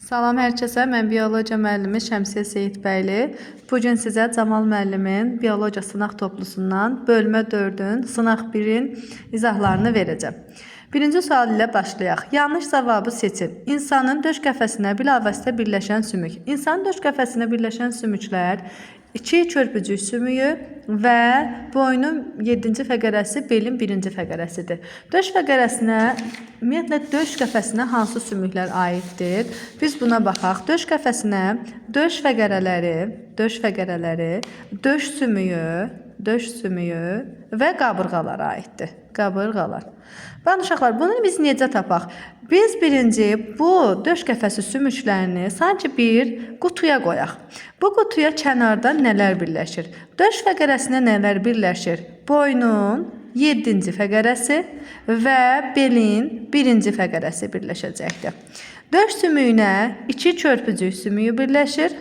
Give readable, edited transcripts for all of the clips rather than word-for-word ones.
Salam hər kəsə, mən biologiya müəllimi Şəmsiyə Seyidbəyli. Bugün sizə Camal müəllimin biologiya sınaq toplusundan bölmə 4-ün sınaq 1-in izahlarını verəcəm. Birinci sual ilə başlayaq. Yanlış cavabı seçin. İnsanın döş qəfəsinə bilavasitə birləşən sümük. İnsanın döş qəfəsinə birləşən sümüklər 2 körpücük sümüyü və boynun 7-ci fəqərəsi belin 1-ci fəqərəsidir. Döş fəqərəsinə, ümumiyyətlə döş qəfəsinə hansı sümüklər aiddir? Biz buna baxaq. Döş qəfəsinə döş fəqərələri, döş sümüyü və qabırğalar aiddir. Qabırğalar. Baxın uşaqlar, bunu biz necə tapaq? Biz birinci bu döş qəfəsi sümüklərini sanki bir qutuya qoyaq. Bu qutuya kənarda nələr birləşir? Döş fəqərəsinə nələr birləşir? Boynun 7-ci fəqərəsi və belin 1-ci fəqərəsi birləşəcəkdir. Döş sümüyünə 2 körpücük sümüyü birləşir.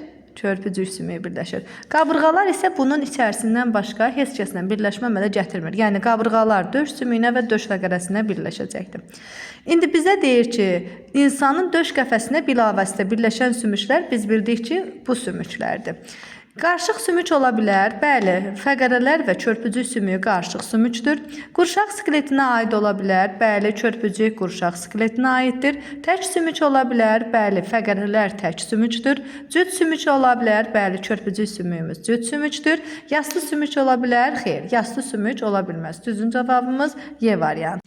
Qabırğalar isə bunun içərisindən başqa heç kəslə birləşmə əmələ gətirmir. Yəni qabırğalar döş sümüyünə və döş fəqərəsinə birləşəcəkdir. İndi bizə deyir ki, insanın döş qəfəsinə bilavasitə birləşən sümüklər biz bildik ki, bu sümüklərdir. Qarışıq sümük ola bilər. Bəli, fəqərələr və körpücük sümüyü qarışıq sümükdür. Qurşaq skeletinə aid ola bilər. Bəli, körpücük qurşaq skeletinə aiddir. Tək sümük ola bilər. Bəli, fəqərələr tək sümükdür. Cüt sümük ola bilər. Bəli, körpücük sümüyümüz cüt sümükdür. Yaslı sümük ola bilər. Xeyr, yaslı sümük ola bilməz. Düzgün cavabımız Y variantı.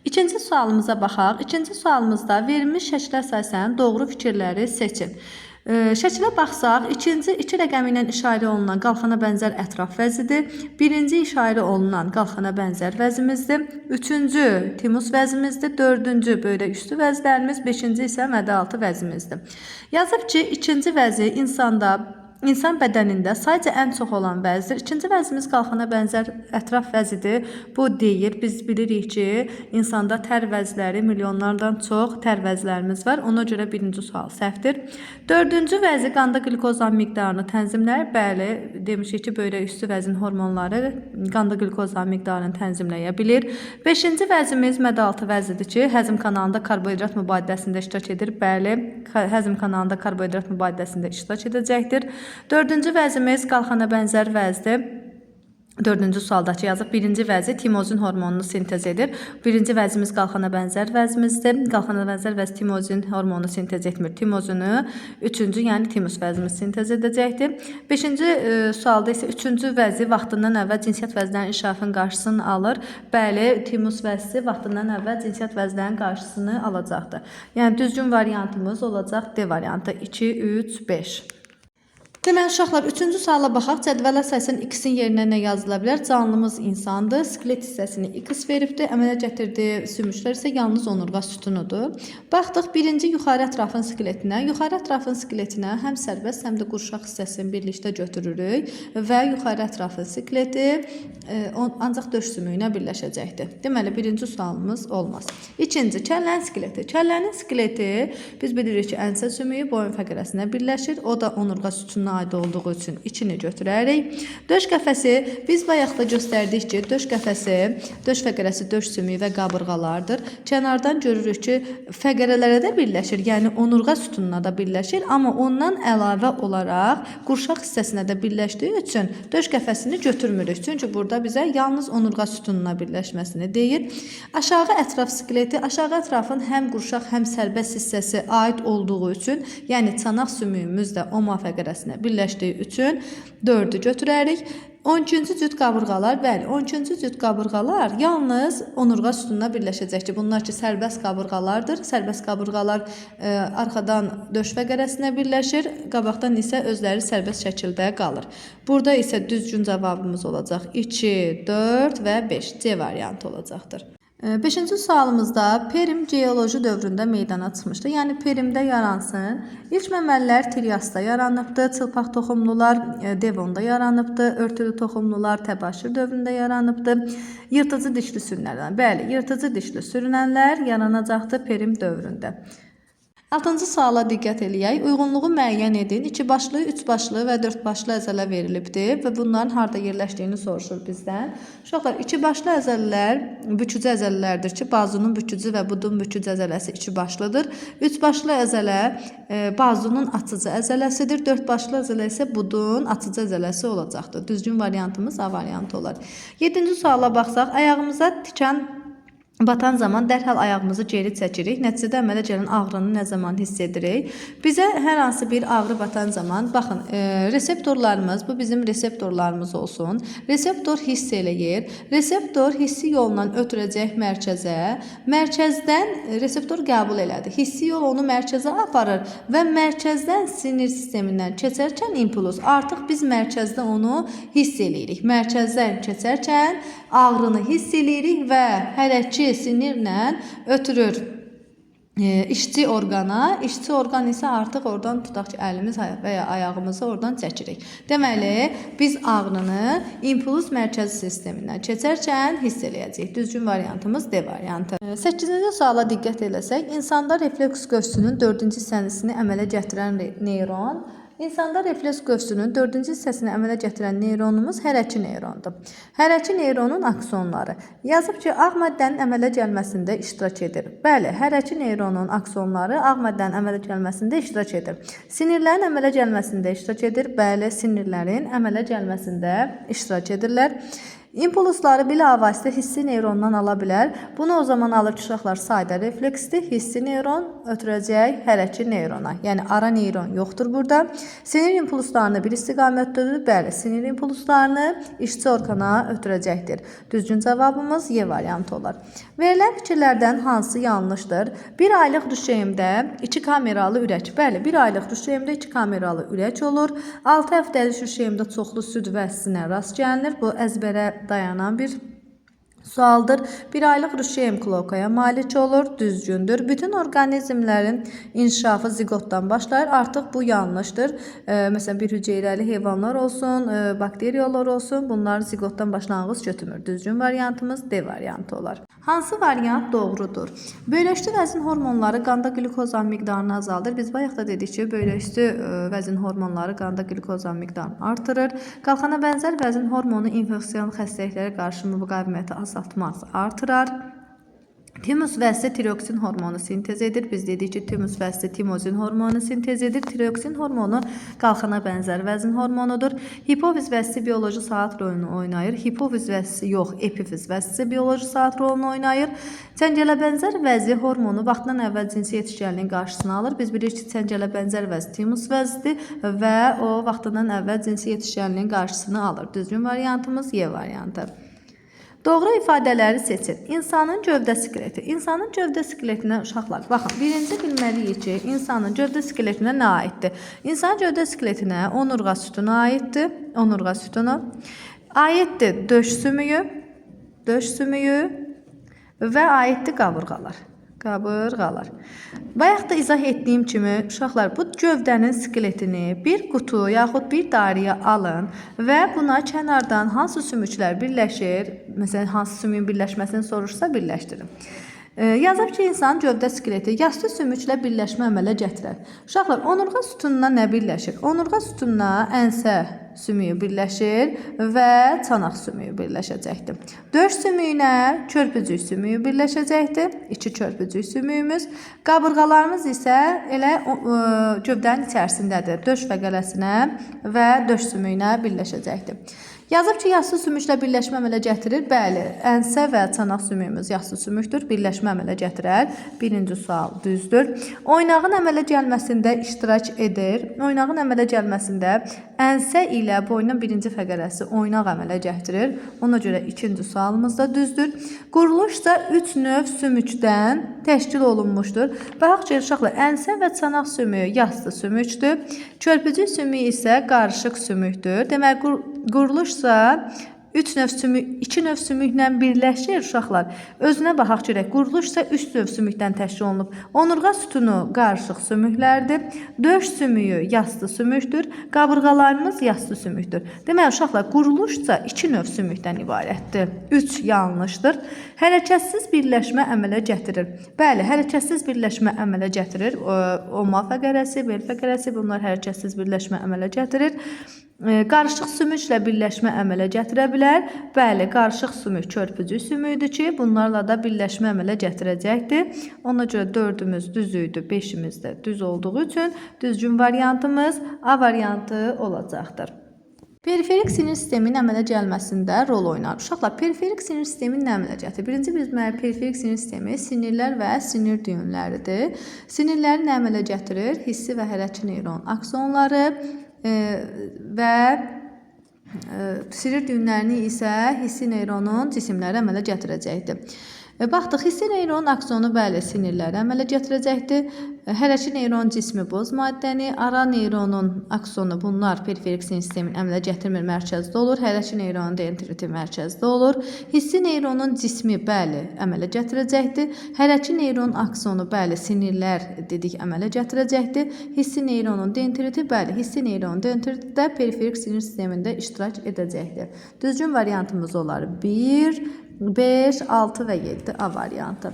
İkinci sualımıza baxaq. İkinci sualımızda verilmiş şəklə əsasən doğru fikirləri seçin. Şəkilə baxsaq, iki rəqəmi ilə işarə olunan qalxana bənzər ətraf vəzidir. Birinci işarə olunan qalxana bənzər vəzimizdir. Üçüncü timus vəzimizdir. Dördüncü böyrək üstü vəzlərimiz. Beşinci isə mədə-altı vəzimizdir. Yazıb ki, ikinci vəzi İnsan bədənində sayca ən çox olan vəzdir. İkinci vəzimiz qalxana bənzər ətraf vəzidir. Bu deyir, biz bilirik ki, insanda tər vəzləri milyonlardan çox tər vəzlərimiz var. Ona görə birinci sual səhvdir. Dördüncü vəzi qanda qlikozan miqdarını tənzimləyir. Bəli, demişik ki, böyrək üstü vəzin hormonları qanda qlikozan miqdarını tənzimləyə bilir. Beşinci vəzimiz mədə-altı vəzidir ki, həzm kanalında karbohidrat mübadiləsində iştirak edir. Bəli, həzm kanalında karbohidrat mübadiləsində iştirak edəcəkdir. Dördüncü vəzimiz qalxana bənzər vəzdir. Dördüncü sualdakı yazıb. Birinci vəzi timozin hormonunu sintez edir. Birinci vəzimiz qalxana bənzər vəzimizdir. Qalxana bənzər vəz timozin hormonunu sintez etmir. Timozunu üçüncü, yəni timus vəzimiz sintez edəcəkdir. Beşinci sualda isə üçüncü vəzi vaxtından əvvəl cinsiyyət vəzlərinin inkişafının qarşısını alır. Bəli, timus vəzi vaxtından əvvəl cinsiyyət vəzlərinin qarşısını alacaqdır. Yəni düzgün variantımız olacaq D variantı 2, 3, 5. Deməli, uşaqlar, üçüncü suala baxaq. Cədvələ əsasən X-in yerinə nə yazıla bilər? Canlımız insandır. Skelet hissəsini X veribdir. Əmələ gətirdiyi sümüklər isə yalnız onurğa sütunudur. Baxdıq birinci yuxarı ətrafın skeletinə. Yuxarı ətrafın skeletinə həm sərbəst, həm də qurşaq hissəsini birlikdə götürürük və yuxarı ətrafın skeleti ancaq döş sümüyünə birləşəcəkdir. Deməli, birinci sualımız olmaz. İkinci, kəllənin skeleti. Kəllənin skeleti biz bilirik ki, ənsə sümüyü boyun fəqərəsinə birləşir. O da onurğa sütununa aid olduğu üçün içini götürərik. Döş qəfəsi, biz bayaqda göstərdik ki, döş fəqərəsi döş sümüyü və qabırğalardır. Kənardan görürük ki, fəqərələrə də birləşir, yəni onurğa sütununa da birləşir, amma ondan əlavə olaraq qurşaq hissəsinə də birləşdiyi üçün döş qəfəsini götürmürük. Çünki burada bizə yalnız onurğa sütununa birləşməsini deyir. Aşağı ətraf skeleti, aşağı ətrafın həm qurşaq, həm sərbəst hissəsi aid olduğu üçün, yəni çanaq sümüyümüz də oma fəqərəsinə birləşdiyi üçün 4-ü götürərik. 12-ci cüt qabırğalar, bəli, 12-ci cüt qabırğalar yalnız onurğa sütununa birləşəcəkdir. Bunlar ki, sərbəst qabırğalardır. Sərbəst qabırğalar arxadan döş fəqərəsinə birləşir, qabaqdan isə özləri sərbəst şəkildə qalır. Burada isə düzgün cavabımız olacaq 2, 4 və 5. C variantı olacaqdır. Beşinci sualımızda Perim geoloji dövründə meydana çıxmışdır. Yəni Perimdə yaransın. İlk məməlilər Triasda yaranıbdır. Çılpaq toxumlular Devonda yaranıbdır. Örtülü toxumlular Təbaşir dövründə yaranıbdır. Yırtıcı dişli sürünənlər. Bəli, yırtıcı dişli sürünənlər yaranacaqdır Perim dövründə. 6-cı suala diqqət eləyək. Uyğunluğu müəyyən edin. 2 başlı, 3 başlı və 4 başlı əzələ verilibdir və bunların harda yerləşdiyini soruşur bizdən. Uşaqlar, 2 başlı əzəllər bükücü əzələlərdir ki, bazunun bükücü və budun bükücü əzələsi 2 başlıdır. 3 başlı əzələ bazunun açıcı əzələsidir. 4 başlı əzələ isə budun açıcı əzələsi olacaqdır. Düzgün variantımız A variantı olar. 7-ci suala baxsaq, ayağımıza tikan batan zaman dərhal ayağımızı geri çəkirik. Nəticədə əmələ gələn ağrını nə zaman hiss edirik? Bizə hər hansı bir ağrı batan zaman, baxın, reseptorlarımız, bu bizim reseptorlarımız olsun. Reseptor hiss eləyir. Reseptor hissi yolla ötürəcək mərkəzə. Mərkəzdən reseptor qəbul elədi. Hissi yol onu mərkəzə aparır və mərkəzdən sinir sistemindən keçərkən impuls. Artıq biz mərkəzdə onu hiss eləyirik. Mərkəzdən keçərkən ağrını hiss eləyirik və hərəkət sinirlə ötürür işçi orqana. İşçi orqan isə artıq oradan tutaq ki, əlimiz və ya ayağımızı oradan çəkirik. Deməli, biz ağrını impuls mərkəzi sistemindən keçərkən hiss eləyəcəyik. Düzgün variantımız D variantı. 8-ci suala diqqət eləsək, insanda refleks qövsünün 4-cü hissəsini əmələ gətirən neyron. İnsanda refleks qövsünün 4-cü hissəsini əmələ gətirən neyronumuz hərəki neyrondur. Hərəki neyronun aksonları. Yazıb ki, ağ maddənin əmələ gəlməsində iştirak edir. Bəli, hərəki neyronun aksonları ağ maddənin əmələ gəlməsində iştirak edir. Sinirlərin əmələ gəlməsində iştirak edir. Bəli, sinirlərin əmələ gəlməsində iştirak edirlər. İmpulsları bilavasitə hissi neyrondan ala bilər. Bunu o zaman alır ki, uşaqlar sadə refleksdir. Hissi neyron ötürəcək hərəki neyrona. Yəni ara neyron yoxdur burada. Sinir impulslarını bir istiqamətdədir. Bəli, sinir impulslarını işçi orqana ötürəcəkdir. Düzgün cavabımız Y variantı olar. Verilən fikirlərdən hansı yanlışdır? 1 aylıq düşeyimdə 2 kameralı ürək. Bəli, 1 aylıq düşeyimdə 2 kameralı ürək olur. 6 həftəlik düşeyimdə çoxlu süd vəzisinə rast gəlinir. Bu əzbərə dayanan bir sualdır. 1 aylıq rüşeym klokaya malik olur. Düzgündür. Bütün orqanizmlərin inkişafı ziqotdan başlayır. Artıq bu yanlışdır. Məsələn, bir hüceyrəli heyvanlar olsun, bakteriyalar olsun. Bunlar ziqotdan başlanğıc götürmür. Düzgün variantımız D variantı olar. Hansı variant doğrudur? Böyləüstü vəzin hormonları qanda qlukozan miqdarını azaldır. Biz bayaq da dedik ki, böyləüstü vəzin hormonları qanda qlukozan miqdarını artırır. Qalxana bənzər vəzin hormonu infeksiyon xəstəliklərə qarşı müqaviməti azaltmaz, artırar. Timus vəzisi tiroksin hormonu sintez edir. Biz dedik ki, timus vəzisi timozin hormonu sintez edir. Tiroksin hormonu qalxana bənzər vəzin hormonudur. Hipofiz vəzisi bioloji saat rolunu oynayır. Hipofiz vəzisi yox, epifiz vəzisi bioloji saat rolunu oynayır. Çəngələ bənzər vəzi hormonu vaxtdan əvvəl cinsi yetişkənliyin qarşısını alır. Biz bilirik ki, çəngələ bənzər vəzi timus vəzidir və o vaxtdan əvvəl cinsi yetişkənliyin qarşısını alır. Düzgün variantımız Y variantı. Doğru ifadələri seçin. İnsanın gövdə skeleti. İnsanın gövdə skeletinə uşaqlar, baxın, birinci bilməliyik ki, insanın gövdə skeletinə nə aiddir? İnsanın gövdə skeletinə onurğa sütunu aiddir. Onurğa sütunu. Aiddir döş sümüyü və aiddir qabırğalar. Bayaq da izah etdiyim kimi, uşaqlar, bu gövdənin skeletini bir qutu yaxud bir dairəyə alın və buna kənardan hansı sümüklər birləşir, məsələn, hansı sümüyün birləşməsini soruşsa birləşdirin. Yazıb ki, insan gövdə skeleti yastı sümüklə birləşmə əmələ gətirər. Uşaqlar, onurğa sütununa nə birləşir? Onurğa sütununa ənsə sümüyü birləşir və çanaq sümüyü birləşəcəkdir. Döş sümüyünə körpücük sümüyü birləşəcəkdir. 2 körpücük sümüyümüz. Qabırğalarımız isə elə gövdənin içərisindədir. Döş fəqələsinə və döş sümüyünə birləşəcəkdir. Yazıb ki, yastı sümüklə birləşmə əmələ gətirir. Bəli, ənsə və çanaq sümüyümüz yastı sümükdür. Birləşmə əmələ gətirər. Birinci sual düzdür. Oynağın əmələ gəlməsində iştirak edir. Oynağın əmələ gəlməsində ənsə ilə boynun birinci fəqərəsi oynaq əmələ gətirir. Ona görə ikinci sualımız da düzdür. Quruluş isə 3 növ sümükdən təşkil olunmuşdur. Baxaq ki, uşaqlar, ənsə və çanaq sümüyü yastı sümükdür. Körpücük sümüyü isə qarışıq sümükdür. Demək, quruluş isə 2 növ sümüklə birləşir uşaqlar. Özünə baxaq görək. Quruluş isə 3 növ sümükdən təşkil olunub. Onurğa sütunu qarışıq sümüklərdir. Döş sümüyü yastı sümükdür. Qabırğalarımız yastı sümükdür. Deməli uşaqlar, quruluş isə 2 növ sümükdən ibarətdir. 3 yanlışdır. Hərəkətsiz birləşmə əmələ gətirir. Bəli, hərəkətsiz birləşmə əmələ gətirir. Oma fəqərəsi, bel fəqərəsi bunlar hərəkətsiz birləşmə əmələ gətirir. Qarışıq sümüklə birləşmə əmələ gətirə bilər. Bəli, qarışıq sümük körpücük sümükdür ki, bunlarla da birləşmə əmələ gətirəcəkdir. Ona görə 4-ümüz düz idi, 5-imiz də düz olduğu üçün düzgün variantımız A variantı olacaqdır. Periferik sinir sisteminin əmələ gəlməsində rol oynar. Uşaqlar, periferik sinir sisteminin nə əmələ gətirir? Birinci biz periferik sinir sistemi sinirlər və sinir düyünləridir. Sinirləri nə əmələ gətirir? Hissi və hərəkət neyron aksonları və sinir düyünlərini isə hissi neyronun cisimləri əmələ gətirəcəkdir. Baxdıq, hissi neyron aksonu bəli sinirləri əmələ gətirəcəkdir. Hərəkət neyron cismi boz maddəni, ara neyronun aksonu bunlar periferik sinir sistemin əmələ gətirmir mərkəzdə olur. Hərəkət neyronun dendriti mərkəzdə olur. Hissi neyronun cismi bəli əmələ gətirəcəkdir. Hərəkət neyron aksonu bəli sinirlər dedik əmələ gətirəcəkdir. Hissi neyronun dendriti bəli hissi neyronun dendriti də periferik sinir sistemində iştirak edəcəkdir. Düzgün variantımız olar 1, 5, 6 və 7 A variantı.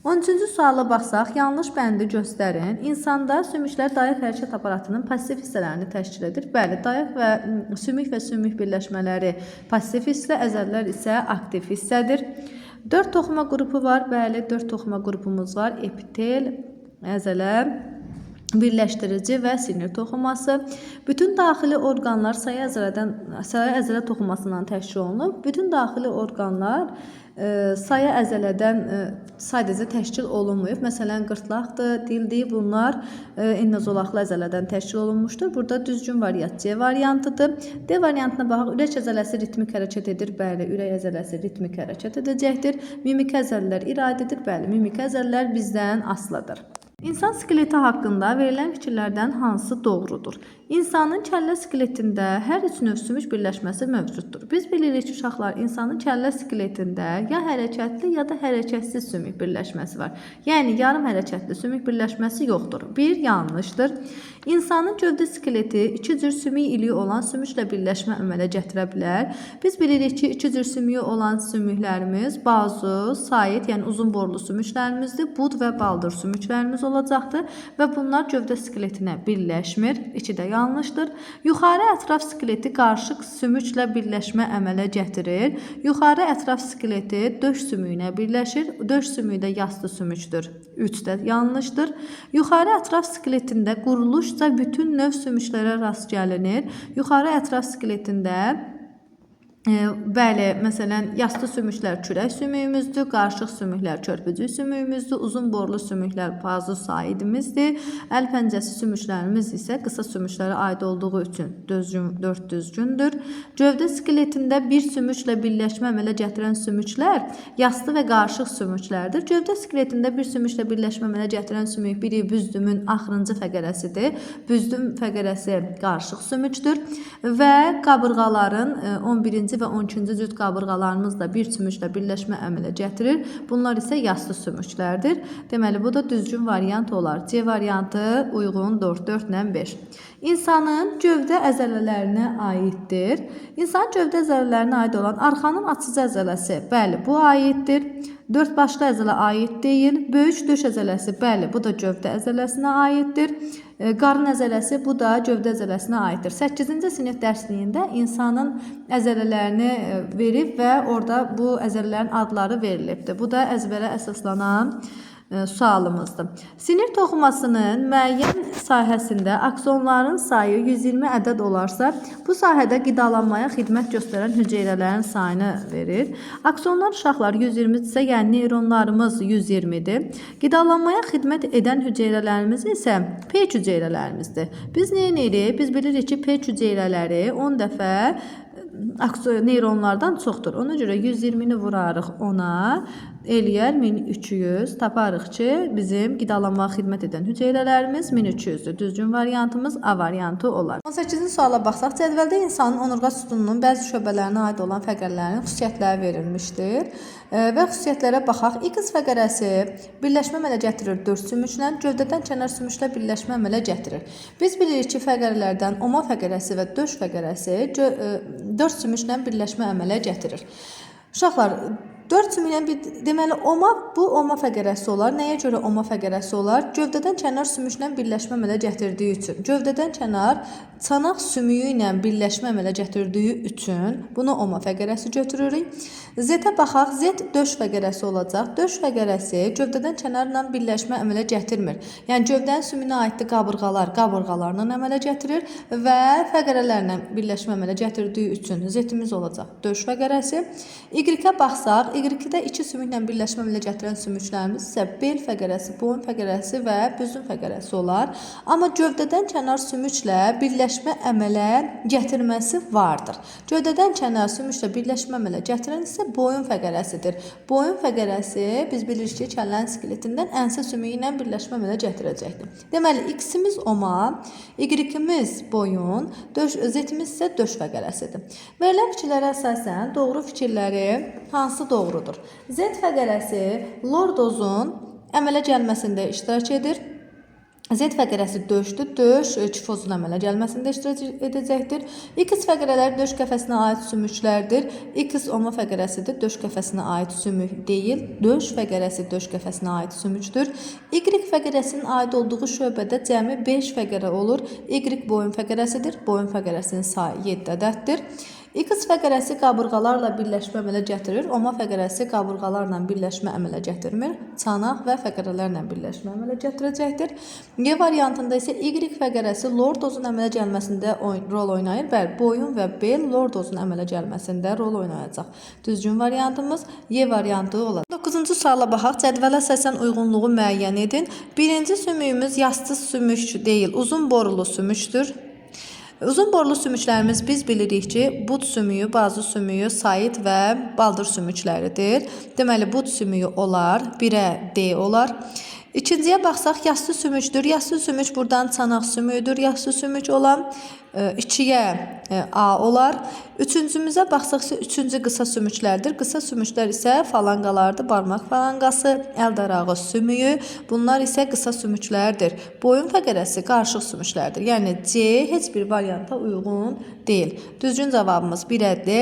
13-cü suala baxsaq, yanlış bəndi göstərin. İnsanda sümüklər dayaq hərəkət aparatının pasiv hissələrini təşkil edir. Bəli, dayaq və sümük birləşmələri pasiv hissə, əzəllər isə aktiv hissədir. 4 toxuma qrupu var. Bəli, 4 toxuma qrupumuz var. Epitel, əzələ, birləşdirici və sinir toxuması. Bütün daxili orqanlar saya əzələ toxumasından təşkil olunub. Bütün daxili orqanlar saya əzələdən sadəcə təşkil olunmayıb. Məsələn, qırtlaqdır, dildir. Bunlar ennozolaqlı əzələdən təşkil olunmuşdur. Burada düzgün variant C variantıdır. D variantına baxaq. Ürək əzələsi ritmik hərəkət edir. Bəli, ürək əzələsi ritmik hərəkət edəcəkdir. Mimik əzələlər iradidir. Bəli, mimik əzələlər bizdən asılıdır. İnsan skeleti haqqında verilən fikirlərdən hansı doğrudur? İnsanın kəllə skeletində hər 3 növ sümük birləşməsi mövcuddur. Biz bilirik ki, uşaqlar, insanın kəllə skeletində ya hərəkətli, ya da hərəkətsiz sümük birləşməsi var. Yəni, yarım hərəkətli sümük birləşməsi yoxdur. 1. Yanlışdır. İnsanın gövdə skeleti 2 cür sümük iliyi olan sümüklə birləşmə əmələ gətirə bilər. Biz bilirik ki, 2 cür sümüyü olan sümüklərimiz bazu, sayit, yəni uzun borlu sümüklərimizdir. Bud və baldır sümüklərimiz olacaqdır və bunlar gövdə skeletinə birləşmir. 2 də yanlışdır. Yuxarı ətraf skeleti qarışıq sümüklə birləşmə əmələ gətirir. Yuxarı ətraf skeleti döş sümüyünə birləşir. Döş sümüyü də yastı sümükdür. 3 də yanlışdır. Yuxarı ətraf skeletində quruluşca bütün növ sümüklərə rast gəlinir. Yuxarı ətraf skeletində bəli, məsələn, yastı sümüklər kürək sümüyümüzdür, qarışıq sümüklər körpücük sümüyümüzdür, uzun borlu sümüklər pazu saidimizdir, əl pəncəsi sümüklərimiz isə qısa sümüklərə aid olduğu üçün 4 düzgündür. Gövdə skeletində bir sümüklə birləşmə əmələ gətirən sümüklər yastı və qarışıq sümüklərdir. Gövdə skeletində bir sümüklə birləşmə əmələ gətirən sümük biri büzdümün axırıncı fəqərəsidir. Büzdüm fəqərəsi qarışıq sümükdür və qabırğaların 11-ci və 12-ci cüt qabırğalarımız da bir sümüklə birləşmə əmələ gətirir. Bunlar isə yastı sümüklərdir. Deməli, bu da düzgün variant olar. C variantı uyğun 4-4-lə 5. İnsanın gövdə əzələlərinə aiddir. İnsanın gövdə əzələlərinə aid olan arxanın açıcı əzələsi, bəli, bu aiddir. 4 başlı əzələ aid deyil. Böyük döş əzələsi, bəli, bu da gövdə əzələsinə aiddir. Qarın əzələsi, bu da gövdə əzələsinə aiddir. 8-ci sinif dərsliyində insanın əzələlərini verib və orada bu əzələlərin adları verilibdir. Bu da əzbərə əsaslanan sualımızdır. Sinir toxumasının müəyyən sahəsində aksonların sayı 120 ədəd olarsa, bu sahədə qidalanmaya xidmət göstərən hüceyrələrin sayını verir. Aksonlar uşaqlar 120-dirsə, yəni neyronlarımız 120-dir. Qidalanmaya xidmət edən hüceyrələrimiz isə peyk hüceyrələrimizdir. Biz nə edirik? Biz bilirik ki, peyk hüceyrələri 10 dəfə neyronlardan çoxdur. Ona görə 120-ni vurarıq 10-a. eləyər 1300. Taparıq ki, bizim qidalanmağa xidmət edən hüceyrələrimiz 1300-dür. Düzgün variantımız A variantı olar. 18-ci suala baxsaq, cədvəldə insanın onurğa sütununun bəzi şöbələrinə aid olan fəqərələrin xüsusiyyətləri verilmişdir. Və xüsusiyyətlərə baxaq. X fəqərəsi birləşmə əmələ gətirir 4 sümüklə, gövdədən kənar sümüklə birləşmə əmələ gətirir. Biz bilirik ki, fəqərələrdən oma fəqərəsi və döş fəqərəsi 4 sümüklə birləşmə əmələ gətirir. Uşaqlar, 4 sümüklə deməli bu oma fəqərəsi olar. Nəyə görə oma fəqərəsi olar? Gövdədən kənar sümüklə birləşmə əmələ gətirdiyi üçün. Gövdədən kənar çanaq sümüyü ilə birləşmə əmələ gətirdiyi üçün bunu oma fəqərəsi götürürük. Z-ə baxaq. Z döş fəqərəsi olacaq. Döş fəqərəsi gövdədən kənarla birləşmə əmələ gətirmir. Yəni gövdənin sümüyünə aiddir qabırğalarla əmələ gətirir və fəqərələrlə birləşmə əmələ gətirdiyi üçün Z-imiz olacaq döş fəqərəsi. Y-ə baxsaq, Y-də 2 sümüklə birləşmə əmələ gətirən sümüklərimiz isə bel fəqərəsi, boyun fəqərəsi və büzün fəqərəsi olar. Amma gövdədən kənar sümüklə birləşmə əmələ gətirməsi vardır. Gövdədən kənar sümüklə birləşmə əmələ gətirən isə boyun fəqərəsidir. Boyun fəqərəsi biz bilirik ki, kəllənin skeletindən ənsə sümüyü ilə birləşmə əmələ gətirəcəkdir. Deməli, X-imiz oma, Y-imiz boyun, Z-imiz isə döş fəqərəsidir. Verilən fikirlərə əsasən doğru fikirləri hansı doğrudur? Z fəqərəsi lordozun əmələ gəlməsində iştirak edir. Z fəqərəsi döşdür. Döş kifozun əmələ gəlməsində iştirak edəcəkdir. X fəqərələri döş qəfəsinə aid sümüklərdir. X oma fəqərəsidir. Döş qəfəsinə aid sümük deyil. Döş fəqərəsi döş qəfəsinə aid sümükdür. Y fəqərəsinin aid olduğu şöbədə cəmi 5 fəqərə olur. Y boyun fəqərəsidir. Boyun fəqərəsinin sayı 7 ədəddir. X fəqərəsi qabırğalarla birləşmə əmələ gətirir. Oma fəqərəsi qabırğalarla birləşmə əmələ gətirmir. Çanaq və fəqərələrlə birləşmə əmələ gətirəcəkdir. Y variantında isə Y fəqərəsi lordozun əmələ gəlməsində rol oynayır. Bəli, boyun və bel lordozun əmələ gəlməsində rol oynayacaq. Düzgün variantımız Y variantı olacaq. 9-cu suala baxaq. Cədvələ əsasən uyğunluğu müəyyən edin. Birinci sümüyümüz yastı sümük deyil, uzun borulu sümükdür. Uzun borulu sümüklərimiz biz bilirik ki, bud sümüyü, bazı sümüyü, sayit və baldır sümükləridir. Deməli, bud sümüyü olar, 1-ə D olar. İkinciyə baxsaq, yastı sümükdür. Yastı sümük buradan çanaq sümüyüdür. Yastı sümük olan 2-yə A olar. Üçüncümüzə baxsaqsa, üçüncü qısa sümüklərdir. Qısa sümüklər isə falanqalardır. Barmaq falanqası, əl darağı sümüyü. Bunlar isə qısa sümüklərdir. Boyun fəqərəsi qarışıq sümüklərdir. Yəni C heç bir varianta uyğun deyil. Düzgün cavabımız 1-ə D,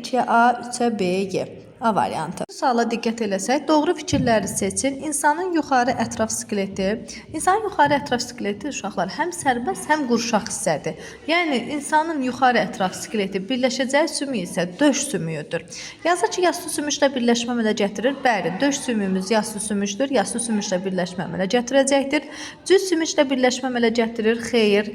2-yə A, 3-ə B, Y. A variantı. Bu suala diqqət eləsək, doğru fikirləri seçin. İnsanın yuxarı ətraf skeleti. İnsanın yuxarı ətraf skeleti uşaqlar həm sərbəst, həm qurşaq hissədir. Yəni insanın yuxarı ətraf skeleti birləşəcəyi sümük isə döş sümüyüdür. Yazır ki, yastı sümüklə birləşmə əmələ gətirir. Bəli, döş sümüyümüz yastı sümükdür. Yastı sümüklə birləşmə əmələ gətirəcəkdir. Cüz sümüklə birləşmə əmələ gətirir. Xeyr,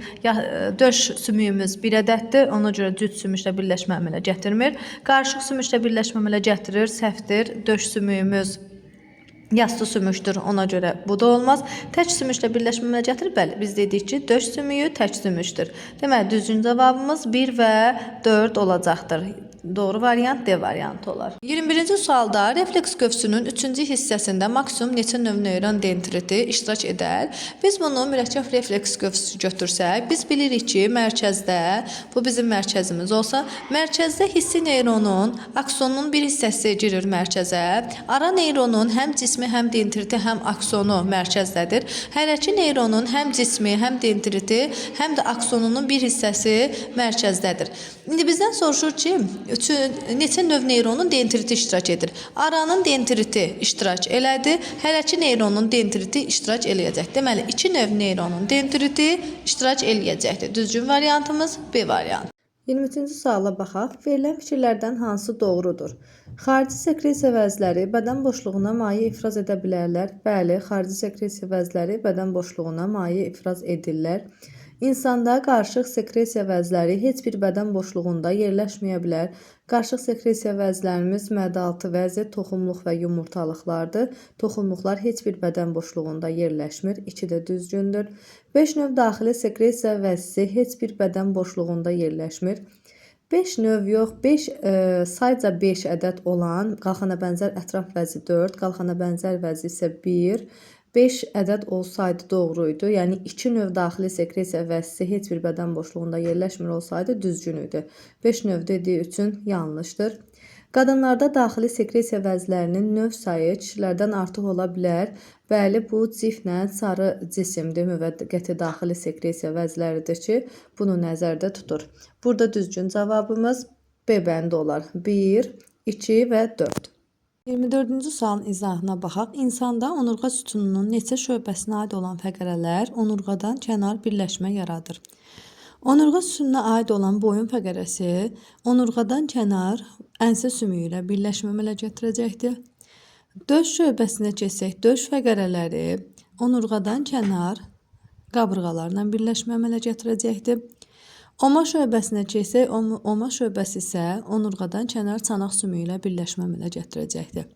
döş sümüyümüz bir ədəddir. Ona görə cüz sümüklə birləşmə əmələ gətirmir. Qarışıq sümüklə birləşmə əmələ gətirir. Səhvdir. Döş sümüyümüz yastı sümükdür. Ona görə bu da olmaz. Tək sümüklə birləşmə əmələ gətirir. Bəli, biz dedik ki, döş sümüyü tək sümükdür. Deməli, düzgün cavabımız 1 və 4 olacaqdır. Doğru variant D variantı olar. 21-ci sualda refleks qövsünün 3-cü hissəsində maksimum neçə növ neyron dendriti iştirak edər? Biz bunu mürəkkəb refleks qövsü götürsək, biz bilirik ki, mərkəzdə, bu bizim mərkəzimiz olsa, mərkəzdə hissi neyronun aksonunun bir hissəsi girir mərkəzə. Ara neyronun həm cismi, həm dendriti, həm aksonu mərkəzdədir. Hərəki neyronun həm cismi, həm dendriti, həm də aksonunun bir hissəsi mərkəzdədir. İndi bizdən soruşur ki, neçə növ neyronun dendriti iştirak edir? Aranın dendriti iştirak elədi, hərəki neyronun dendriti iştirak eləyəcək. Deməli, 2 növ neyronun dendriti iştirak eləyəcəkdir. Düzgün variantımız B variantı. 23-cü suala baxaq. Verilən fikirlərdən hansı doğrudur? Xarici sekresiya vəzləri bədən boşluğuna maye ifraz edə bilərlər. Bəli, xarici sekresiya vəzləri bədən boşluğuna maye ifraz edirlər. İnsanda qarışıq sekresiya vəzləri heç bir bədən boşluğunda yerləşməyə bilər. Qarışıq sekresiya vəzlərimiz mədə-altı vəzi, toxumluq və yumurtalıqlardır. Toxumluqlar heç bir bədən boşluğunda yerləşmir. 2 də düzgündür. 5 növ daxili sekresiya vəzisi heç bir bədən boşluğunda yerləşmir. 5 növ yox, 5 sayca 5 ədəd olan qalxana bənzər ətraf vəzi 4, qalxana bənzər vəzi isə 1, 5 ədəd olsaydı doğru idi. Yəni 2 növ daxili sekresiya vəzisi heç bir bədən boşluğunda yerləşmir olsaydı düzgün idi. 5 növ dediyi üçün yanlışdır. Qadınlarda daxili sekresiya vəzlərinin növ sayı kişilərdən artıq ola bilər. Bəli, bu ciflə sarı cisimdir, müvəqqəti daxili sekresiya vəzləridir ki, bunu nəzərdə tutur. Burada düzgün cavabımız B bəndi olar. 1, 2 və 4. 24-cü sualın izahına baxaq. İnsanda onurğa sütununun neçə şöbəsinə aid olan fəqərələr onurğadan kənar birləşmə yaradır. Onurğa sütununa aid olan boyun fəqərəsi onurğadan kənar ənsə sümüyü ilə birləşmə əmələ gətirəcəkdir. Döş şöbəsinə keçsək, döş fəqərələri onurğadan kənar qabırğalarla birləşmə əmələ gətirəcəkdir. Oma şöbəsinə keçsək, oma şöbəsi isə onurğadan kənar çanaq sümüyü ilə birləşmə əmələ gətirəcəkdir.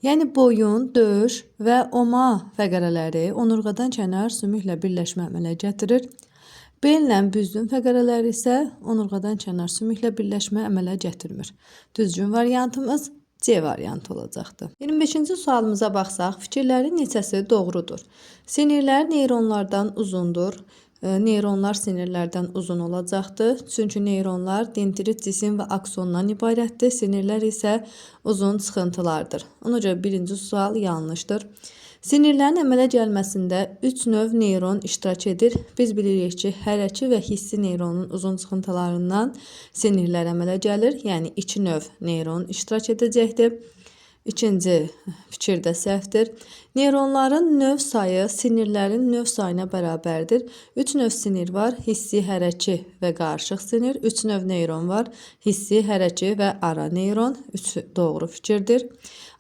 Yəni boyun, döş və oma fəqərələri onurğadan kənar sümüklə birləşmə əmələ gətirir. Bellə büzdün fəqərələri isə onurğadan kənar sümüklə birləşmə əmələ gətirmir. Düzgün variantımız C variantı olacaqdır. 25-ci sualımıza baxsaq, fikirlərin neçəsi doğrudur? Sinirlər neyronlardan uzundur. Neyronlar sinirlərdən uzun olacaqdır. Çünki neyronlar dendrit cisim və aksondan ibarətdir. Sinirlər isə uzun çıxıntılardır. Ona görə birinci sual yanlışdır. Sinirlərin əmələ gəlməsində 3 növ neyron iştirak edir. Biz bilirik ki, hərəki və hissi neyronun uzun çıxıntılarından sinirlər əmələ gəlir. Yəni 2 növ neyron iştirak edəcəkdir. İkinci fikir də səhvdir. Neyronların növ sayı sinirlərin növ sayına bərabərdir. 3 növ sinir var, hissi, hərəki və qarışıq sinir. 3 növ neyron var, hissi, hərəki və ara neyron. 3 doğru fikirdir.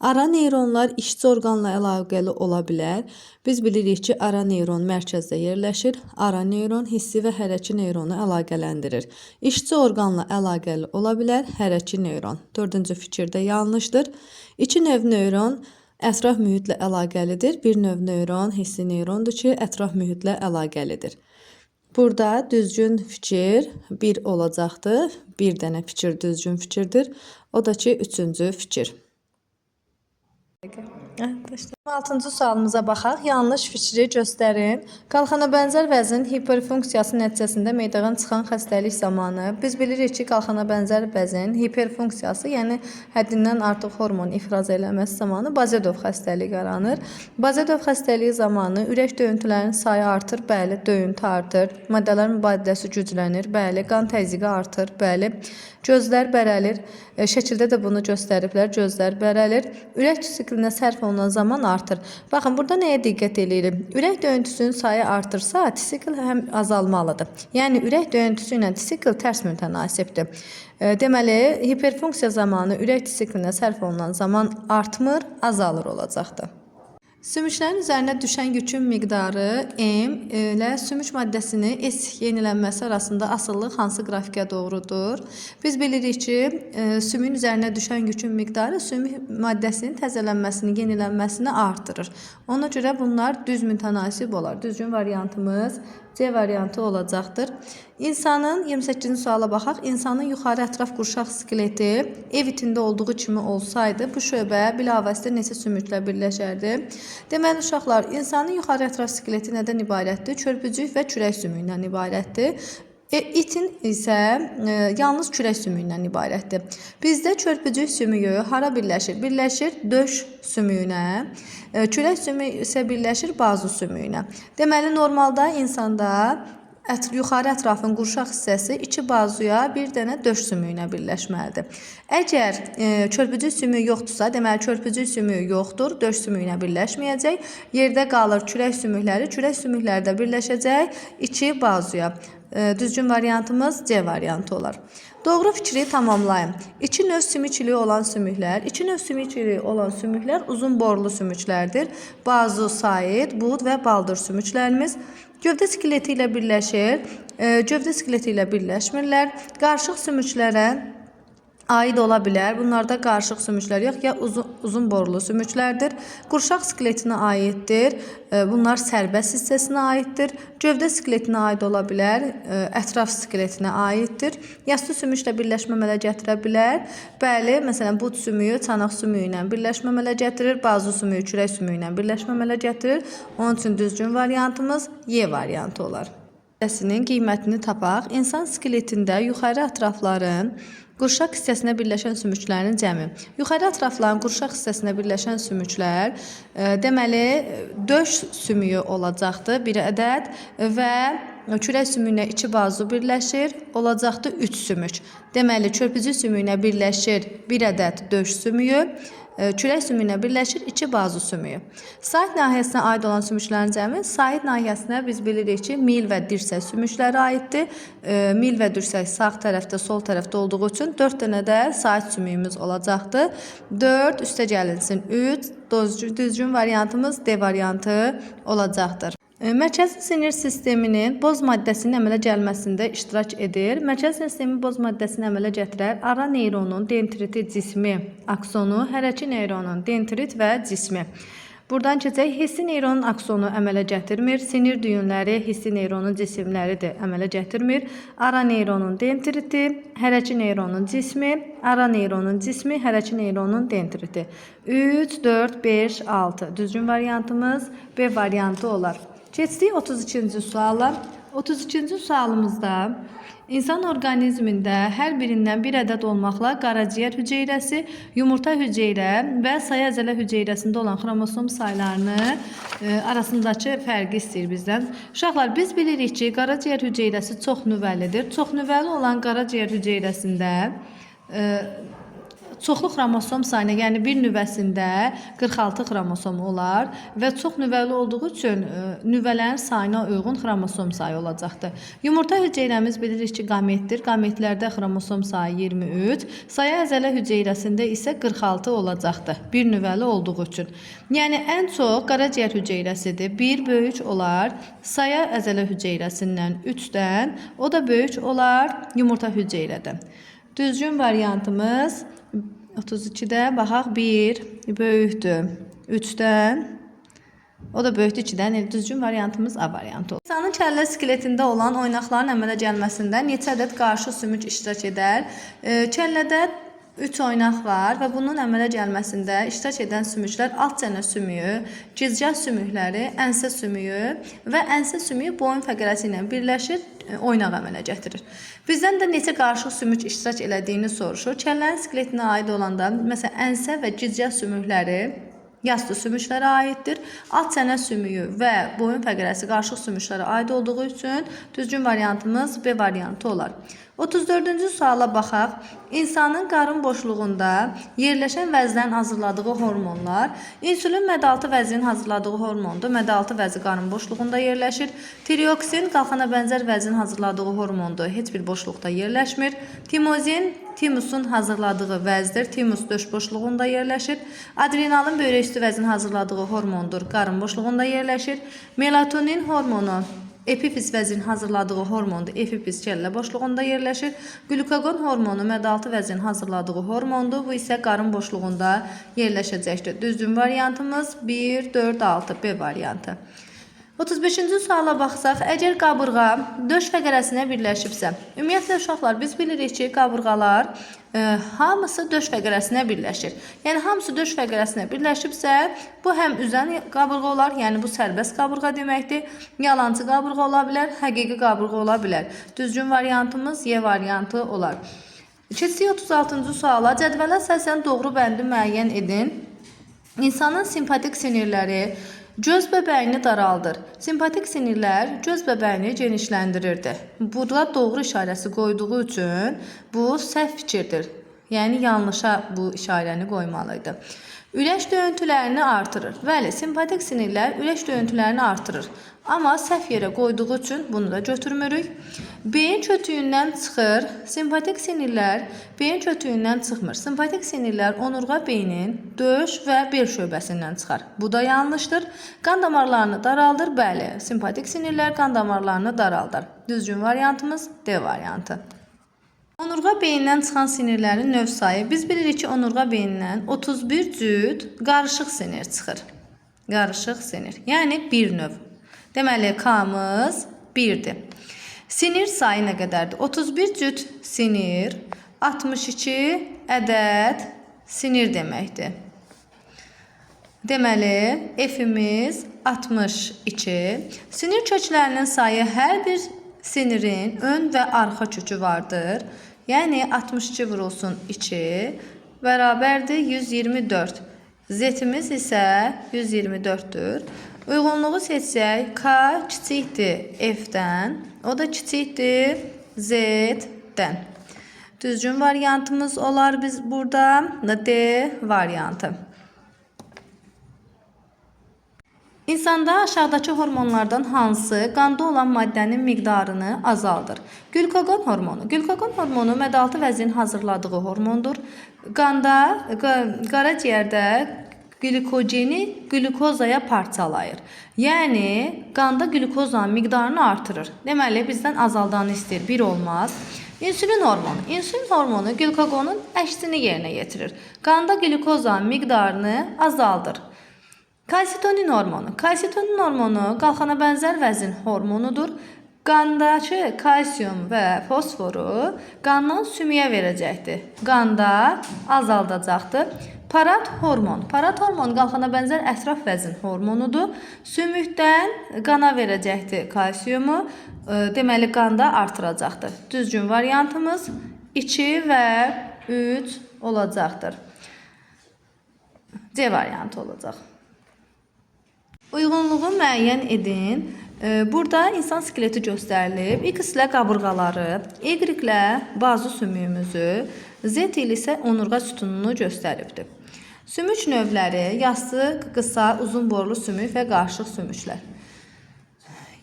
Ara neyronlar işçi orqanla əlaqəli ola bilər. Biz bilirik ki, ara neyron mərkəzdə yerləşir. Ara neyron hissi və hərəki neyronu əlaqələndirir. İşçi orqanla əlaqəli ola bilər, hərəki neyron. Dördüncü fikir də yanlışdır. 2 növ neyron ətraf mühitlə əlaqəlidir. Bir növ neyron hissi neyrondur ki, ətraf mühitlə əlaqəlidir. Burada düzgün fikir 1 olacaqdır. Bir dənə fikir düzgün fikirdir. O da ki, 3-cü fikir. 26-cı sualımıza baxaq. Yanlış fikri göstərin. Qalxana bənzər vəzin hiperfunksiyası nəticəsində meydana çıxan xəstəlik zamanı biz bilirik ki, qalxana bənzər vəzin hiperfunksiyası, yəni həddindən artıq hormon ifraz eləməsi zamanı Bazedov xəstəliyi yaranır. Bazedov xəstəliyi zamanı ürək döyüntülərinin sayı artır, bəli, döyüntü artır. Maddələr mübadiləsi güclənir, bəli, qan təzyiqi artır, bəli. Gözlər bərəlir. Şəkildə də bunu göstəriblər. Gözlər bərəlir. Ürək siklinə sərf olunan zaman artır. Baxın, burada nəyə diqqət edirik? Ürək döyüntüsünün sayı artırsa, tisikl həm azalmalıdır. Yəni, ürək döyüntüsü ilə tisikl tərs mütənasibdir. Deməli, hiperfunksiya zamanı ürək tisiklinə sərf olunan zaman artmır, azalır olacaqdır. Sümüklərin üzərinə düşən yükün miqdarı M ilə sümük maddəsinin S yenilənməsi arasında asıllıq hansı qrafikə doğrudur? Biz bilirik ki, sümüyün üzərinə düşən yükün miqdarı sümük maddəsinin təzələnməsini, yenilənməsini artırır. Ona görə bunlar düz mütənasib olar. Düzgün variantımız C variantı olacaqdır. İnsanın, 28-ci suala baxaq, insanın yuxarı ətraf qurşaq skeleti ev itində olduğu kimi olsaydı, bu şöbə bilavasitə neçə sümüklə birləşərdi? Deməli, uşaqlar, insanın yuxarı ətraf skeleti nədən ibarətdir? Körpücük və kürək sümüyündən ibarətdir. İtin isə yalnız kürək sümüyündən ibarətdir. Bizdə körpücük sümüyü hara birləşir? Birləşir döş sümüyünə, kürək sümüyü isə birləşir bazu sümüyünə. Deməli, normalda insanda yuxarı ətrafın qurşaq hissəsi 2 bazuya, bir dənə döş sümüyünə birləşməlidir. Əgər körpücük sümüyü yoxdursa, deməli körpücük sümüyü yoxdur, döş sümüyünə birləşməyəcək. Yerdə qalır kürək sümükləri də birləşəcək 2 bazuya. Düzgün variantımız C variantı olar. Doğru fikri tamamlayın. 2 növ sümükçülüyü olan sümüklər uzun borlu sümüklərdir. Bazu, said, bud və baldır sümüklərimiz gövdə skeleti ilə birləşir. Gövdə skeleti ilə birləşmirlər. Qarışıq sümüklərə aid ola bilər. Bunlarda qarışıq sümüklər yox, ya uzun borlu sümüklərdir. Qurşaq skeletinə aiddir. Bunlar sərbəst hissəsinə aiddir. Gövdə skeletinə aid ola bilər. Ətraf skeletinə aiddir. Yastı sümüklə birləşmə əmələ gətirə bilər. Bəli, məsələn, but sümüyü çanaq sümüyü ilə birləşmə əmələ gətirir. Bazu sümüyü kürək sümüyü ilə birləşmə əmələ gətirir. Onun üçün düzgün variantımız Y variantı olar. Hissəsinin qiymətini tapaq. İnsan skeletində yuxarı ətrafların qurşaq hissəsinə birləşən sümüklərin cəmi. Yuxarı ətrafların qurşaq hissəsinə birləşən sümüklər deməli döş sümüyü olacaqdır 1 ədəd və kürək sümüyünə 2 bazu birləşir, olacaqdır 3 sümük. Deməli çörpücü sümüyünə birləşir 1 ədəd döş sümüyü, kürək sümüyünə birləşir 2 bazu sümüyü. Sahid nahiyəsinə aid olan sümüklərin cəmi, sahid nahiyəsinə biz bilirik ki, mil və dirsək sümükləri aiddir. Mil və dirsək sağ tərəfdə, sol tərəfdə olduğu üçün 4 dənə də sahid sümüyümüz olacaqdır. 4 üstə gəlinsin 3, düzgün variantımız D variantı olacaqdır. Mərkəzi sinir sisteminin boz maddəsinin əmələ gəlməsində iştirak edir. Mərkəzi sinir sistemi boz maddəsini əmələ gətirər. Ara neyronun dendriti cismi, aksonu, hərəki neyronun dendrit və cismi. Buradan keçək, hissi neyronun aksonu əmələ gətirmir. Sinir düyünləri, hissi neyronun cisimləri də əmələ gətirmir. Ara neyronun dendriti, hərəki neyronun cismi, ara neyronun cismi, hərəki neyronun dendriti. 3, 4, 5, 6. Düzgün variantımız B variantı olar. Keçdik 32-ci suala. 32-ci sualımızda insan orqanizmində hər birindən bir ədəd olmaqla qaraciyər hüceyrəsi, yumurta hüceyrə və saya əzələ hüceyrəsində olan xromosom saylarını arasındakı fərqi istəyir bizdən. Uşaqlar, biz bilirik ki, qaraciyər hüceyrəsi çox nüvəlidir. Çox nüvəli olan qaraciyər hüceyrəsində çoxlu xromosom sayına, yəni bir nüvəsində 46 xromosom olar və çox nüvəli olduğu üçün nüvələrin sayına uyğun xromosom sayı olacaqdır. Yumurta hüceyrəmiz bilirik ki, qametdir. Qametlərdə xromosom sayı 23, saya əzələ hüceyrəsində isə 46 olacaqdır, bir nüvəli olduğu üçün. Yəni, ən çox qaraciyər hüceyrəsidir. 1 böyük olar saya əzələ hüceyrəsindən 3-dən, o da böyük olar yumurta hüceyrədən. Düzgün variantımız 32-də baxaq 1 böyükdür 3-dən, o da böyükdür 2-dən, düzgün variantımız A variantı olur. İnsanın kəllə skeletində olan oynaqların əmələ gəlməsində neçə ədəd qarşı sümük iştirak edər? Kəllədə 3 oynaq var və bunun əmələ gəlməsində iştirak edən sümüklər alt çənə sümüyü, gicgah sümükləri, ənsə sümüyü və ənsə sümüyü boyun fəqərəsi ilə birləşir, oynaq əmələ gətirir. Bizdən də neçə qarışıq sümük iştirak elədiyini soruşur. Kəllənin skeletinə aid olanda, məsələn, ənsə və gicgah sümükləri yastı sümüklərə aiddir. Alt çənə sümüyü və boyun fəqərəsi qarışıq sümüklərə aid olduğu üçün düzgün variantımız B variantı olar. 34-cü suala baxaq. İnsanın qarın boşluğunda yerləşən vəzlərin hazırladığı hormonlar. İnsülin mədə-altı vəzinin hazırladığı hormondur. Mədə-altı vəzi qarın boşluğunda yerləşir. Tireoksin qalxana bənzər vəzinin hazırladığı hormondur. Heç bir boşluqda yerləşmir. Timozin timusun hazırladığı vəzdir. Timus döş boşluğunda yerləşir. Adrenalin böyrək üstü vəzinin hazırladığı hormondur. Qarın boşluğunda yerləşir. Melatonin hormonu epifiz vəzinin hazırladığı hormondur. Epifiz kəllə boşluğunda yerləşir. Glukagon hormonu mədə-altı vəzinin hazırladığı hormondur. Bu isə qarın boşluğunda yerləşəcəkdir. Düzgün variantımız 1, 4, 6 B variantı. 35-ci suala baxsaq, əgər qabırğa döş fəqərəsinə birləşibsə, ümumiyyətlə uşaqlar, biz bilirik ki, qabırğalar hamısı döş fəqərəsinə birləşir. Yəni, hamısı döş fəqərəsinə birləşibsə, bu həm üzən qabırğa olar, yəni bu sərbəst qabırğa deməkdir, yalancı qabırğa ola bilər, həqiqi qabırğa ola bilər. Düzgün variantımız Y variantı olar. Keçdik 36-cı suala, cədvələ əsasən doğru bəndi müəyyən edin. İnsanın simpatik sinirləri göz bəbəyini daraldır. Simpatik sinirlər göz bəbəyini genişləndirirdi. Burada doğru işarəsi qoyduğu üçün bu səhv fikirdir. Yəni, yanlışa bu işarəni qoymalıydı. Ürək döyüntülərini artırır. Bəli, simpatik sinirlər ürək döyüntülərini artırır. Amma səhv yerə qoyduğu üçün bunu da götürmürük. Beyin kötüyündən çıxır. Simpatik sinirlər beyin kötüyündən çıxmır. Simpatik sinirlər onurğa beynin döş və bel şöbəsindən çıxar. Bu da yanlışdır. Qan damarlarını daraldır. Bəli, simpatik sinirlər qan damarlarını daraldır. Düzgün variantımız D variantı. Onurğa beyindən çıxan sinirlərin növ sayı. Biz bilirik ki, onurğa beyindən 31 cüt qarışıq sinir çıxır. Qarışıq sinir. Yəni bir növ. Deməli, K-mız 1-dir. Sinir sayı nə qədərdir? 31 cüt sinir, 62 ədəd sinir deməkdir. Deməli, F-imiz 62. Sinir köklərinin sayı hər bir sinirin ön və arxa kökü vardır. Yəni 62 vurulsun 2 bərabərdir 124. Z-imiz isə 124-dür. Uyğunluğu seçsək, K kiçikdir F-dən, o da kiçikdir Z-dən. Düzgün variantımız olar biz burada D variantı. İnsanda aşağıdakı hormonlardan hansı qanda olan maddənin miqdarını azaldır? Glükagon hormonu. Glükagon hormonu mədaltı vəzin hazırladığı hormondur. Qanda, qaraciyərdə glikogeni glukozaya parçalayır. Yəni, qanda glukozanın miqdarını artırır. Deməli, bizdən azaldanı istəyir, bir olmaz. İnsülin hormonu. İnsülin hormonu glükagonun əksini yerinə yetirir. Qanda glukozanın miqdarını azaldır. Kalsitonin hormonu. Kalsitonin hormonu qalxana bənzər vəzin hormonudur. Qandakı kalsium və fosforu qandan sümüyə verəcəkdir. Qanda azaldacaqdır. Parat hormon. Parat hormon qalxana bənzər ətraf vəzin hormonudur. Sümükdən qana verəcəkdir kalsiumu. Deməli, qanda artıracaqdır. Düzgün variantımız 2 və 3 olacaqdır. C variantı olacaq. Uyğunluğu müəyyən edin. Burada insan skeleti göstərilib. X ilə qabırğaları, Y ilə bazu sümüyümüzü, Z ilə isə onurğa sütununu göstəribdir. Sümük növləri yassı, qısa, uzun borlu sümük və qarışıq sümüklər.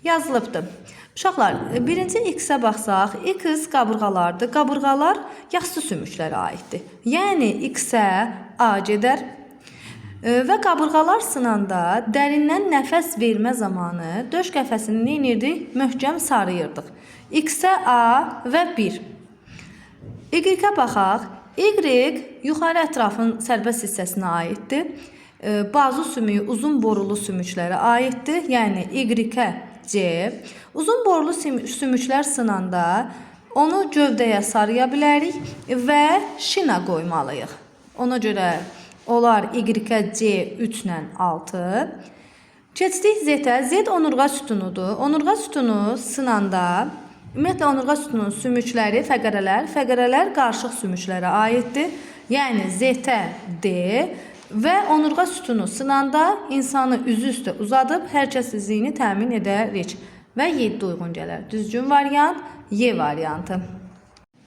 Yazılıbdır. Uşaqlar, birinci X-ə baxsaq, X qabırğalardır. Qabırğalar yassı sümüklərə aiddir. Yəni, X-ə A gedər. Və qabırğalar sınanda dərindən nəfəs vermə zamanı döş qəfəsini nə edirdik? Möhkəm sarıyırdıq. X-ə A və 1. Y-ə baxaq. Y yuxarı ətrafın sərbəst hissəsinə aiddir. Bazu sümüyü uzun borulu sümüklərə aiddir. Yəni Y-ə C. Uzun borulu sümüklər sınanda onu gövdəyə sarıya bilərik və şina qoymalıyıq. Ona görə onlar Y-ə C 3 ilə 6. Keçdik Z-ə. Z onurğa sütunudur. Onurğa sütunu sınanda, ümumiyyətlə onurğa sütunun sümükləri, fəqərələr qarışıq sümüklərə aiddir. Yəni Z-ə D və onurğa sütunu sınanda insanı üzü üstə uzadıb hərəkətsizliyini təmin edərik və 7 uyğun gələr. Düzgün variant Y variantı.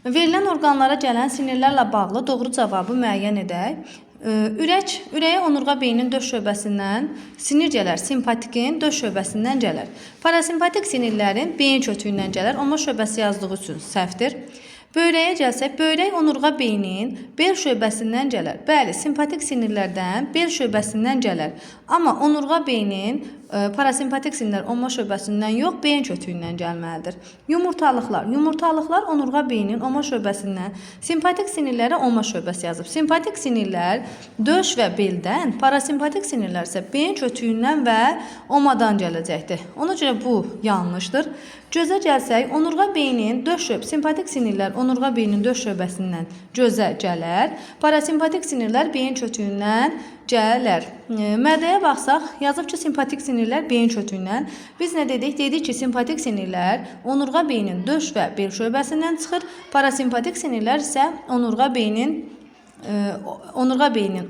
Verilən orqanlara gələn sinirlərlə bağlı doğru cavabı müəyyən edək. Ürəyə onurğa beynin döş şöbəsindən sinir gələr, simpatikin döş şöbəsindən gələr. Parasimpatik sinirlərin beyin kötüyündən gələr, oma şöbəsi yazdığı üçün səhvdir. Böyrəyə gəlsək, böyrək onurğa beynin bel şöbəsindən gələr. Bəli, simpatik sinirlərdən bel şöbəsindən gələr. Amma onurğa beynin parasimpatik sinirlər oma şöbəsindən yox, beyin kötüyündən gəlməlidir. Yumurtalıqlar onurğa beynin oma şöbəsindən, simpatik sinirlərə oma şöbəsi yazıb. Simpatik sinirlər döş və beldən, parasimpatik sinirlər isə beyin kötüyündən və omadan gələcəkdir. Ona görə bu yanlışdır. Gözə gəlsək, onurğa beynin döş şöbəsi, simpatik sinirlər onurğa beynin döş şöbəsindən gözə gələr. Parasimpatik sinirlər beyin kötüyündən gələr. Mədəyə baxsaq, yazıb ki, simpatik sinirlər beyin kötüyündən. Biz nə dedik? Dedik ki, simpatik sinirlər onurğa beynin döş və bel şöbəsindən çıxır. Parasimpatik sinirlər isə onurğa beynin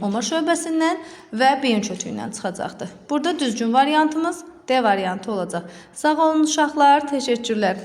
oma şöbəsindən və beyin kötüyündən çıxacaqdır. Burada düzgün variantımız D variantı olacaq. Sağ olun uşaqlar, təşəkkürlər.